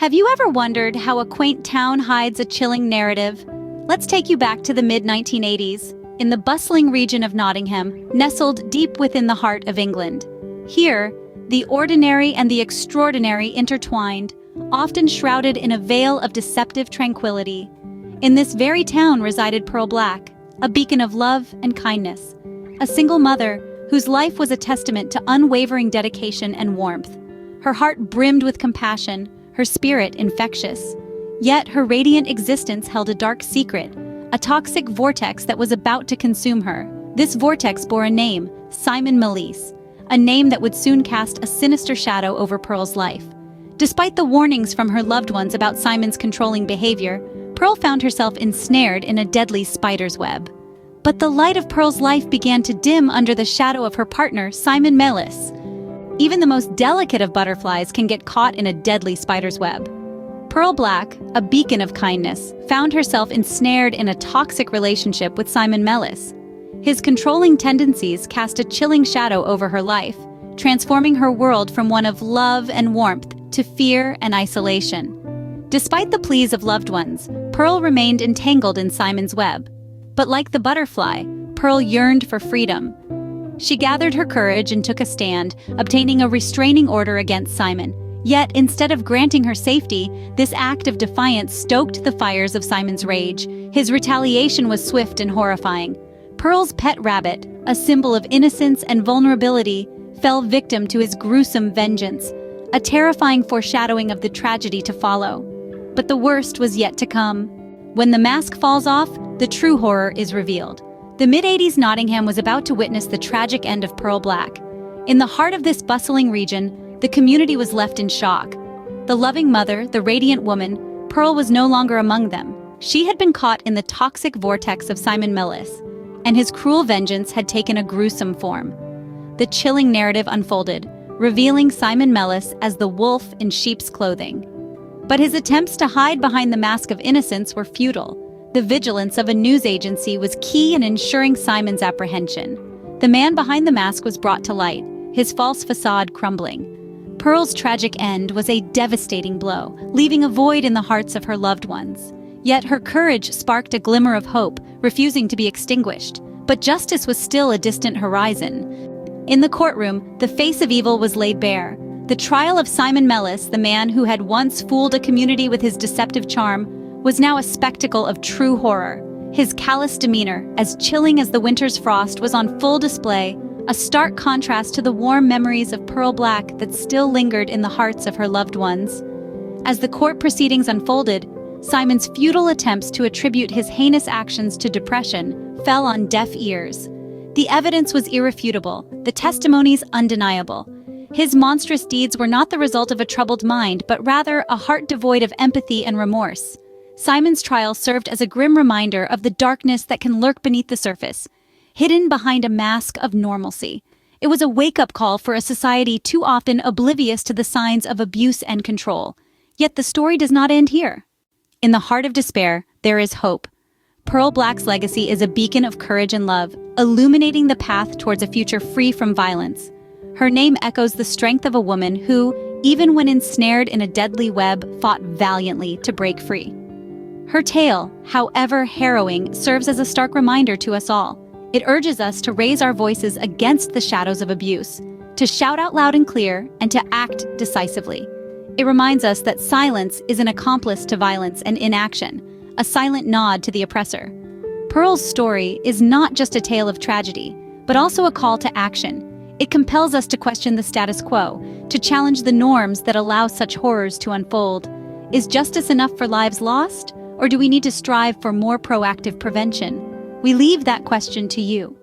Have you ever wondered how a quaint town hides a chilling narrative? Let's take you back to the mid-1980s, in the bustling region of Nottingham, nestled deep within the heart of England. Here, the ordinary and the extraordinary intertwined, often shrouded in a veil of deceptive tranquility. In this very town resided Pearl Black, a beacon of love and kindness, a single mother whose life was a testament to unwavering dedication and warmth. Her heart brimmed with compassion, her spirit infectious. Yet her radiant existence held a dark secret, a toxic vortex that was about to consume her. This vortex bore a name, Simon Melis, a name that would soon cast a sinister shadow over Pearl's life. Despite the warnings from her loved ones about Simon's controlling behavior, Pearl found herself ensnared in a deadly spider's web. But the light of Pearl's life began to dim under the shadow of her partner, Simon Melis. Even the most delicate of butterflies can get caught in a deadly spider's web. Pearl Black, a beacon of kindness, found herself ensnared in a toxic relationship with Simon Melis. His controlling tendencies cast a chilling shadow over her life, transforming her world from one of love and warmth to fear and isolation. Despite the pleas of loved ones, Pearl remained entangled in Simon's web. But like the butterfly, Pearl yearned for freedom. She gathered her courage and took a stand, obtaining a restraining order against Simon. Yet, instead of granting her safety, this act of defiance stoked the fires of Simon's rage. His retaliation was swift and horrifying. Pearl's pet rabbit, a symbol of innocence and vulnerability, fell victim to his gruesome vengeance, a terrifying foreshadowing of the tragedy to follow. But the worst was yet to come. When the mask falls off, the true horror is revealed. The mid-80s Nottingham was about to witness the tragic end of Pearl Black. In the heart of this bustling region, the community was left in shock. The loving mother, the radiant woman, Pearl was no longer among them. She had been caught in the toxic vortex of Simon Melis, and his cruel vengeance had taken a gruesome form. The chilling narrative unfolded, revealing Simon Melis as the wolf in sheep's clothing. But his attempts to hide behind the mask of innocence were futile. The vigilance of a news agency was key in ensuring Simon's apprehension. The man behind the mask was brought to light, his false facade crumbling. Pearl's tragic end was a devastating blow, leaving a void in the hearts of her loved ones. Yet her courage sparked a glimmer of hope, refusing to be extinguished. But justice was still a distant horizon. In the courtroom, the face of evil was laid bare. The trial of Simon Melis, the man who had once fooled a community with his deceptive charm, was now a spectacle of true horror. His callous demeanor, as chilling as the winter's frost, was on full display, a stark contrast to the warm memories of Pearl Black that still lingered in the hearts of her loved ones. As the court proceedings unfolded, Simon's futile attempts to attribute his heinous actions to depression fell on deaf ears. The evidence was irrefutable, the testimonies undeniable. His monstrous deeds were not the result of a troubled mind, but rather a heart devoid of empathy and remorse. Simon's trial served as a grim reminder of the darkness that can lurk beneath the surface, hidden behind a mask of normalcy. It was a wake-up call for a society too often oblivious to the signs of abuse and control. Yet the story does not end here. In the heart of despair, there is hope. Pearl Black's legacy is a beacon of courage and love, illuminating the path towards a future free from violence. Her name echoes the strength of a woman who, even when ensnared in a deadly web, fought valiantly to break free. Her tale, however harrowing, serves as a stark reminder to us all. It urges us to raise our voices against the shadows of abuse, to shout out loud and clear, and to act decisively. It reminds us that silence is an accomplice to violence and inaction, a silent nod to the oppressor. Pearl's story is not just a tale of tragedy, but also a call to action. It compels us to question the status quo, to challenge the norms that allow such horrors to unfold. Is justice enough for lives lost? Or do we need to strive for more proactive prevention? We leave that question to you.